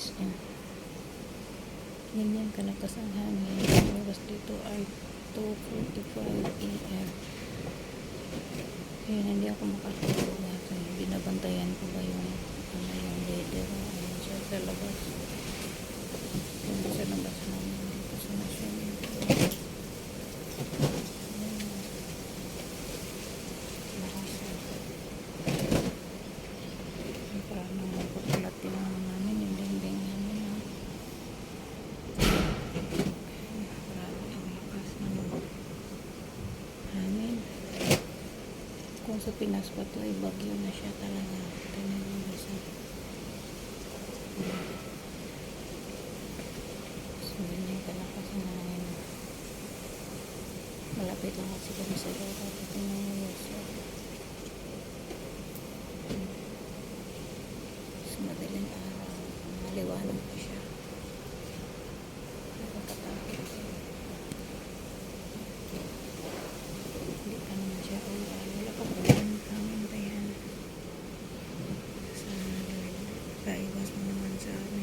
lakas niya. Ganyan kalakas ang hangin. Ang oras dito ay 2:45 AM. Kaya hindi ako makatulog natin. Binabantayan ko ba yung weather. Ayan siya sa labas. Yung sa labas namin dito sa National. Parang magpapalat din namin yung dingding namin. Kung sa Pinas pa to ay bagyo na siya talaga. Tingnan mo isa. So, ganyan kalakas ang hangin. Malapit lang kasi kami sa dagat. Tingnan mo yun. So, madaling araw. Maliwanag pa siya. Nakakatakot. Hindi pa naman siya ulan. Wala pa po yung hangin pa yan. Sana Lord, paiwas mo naman sa amin.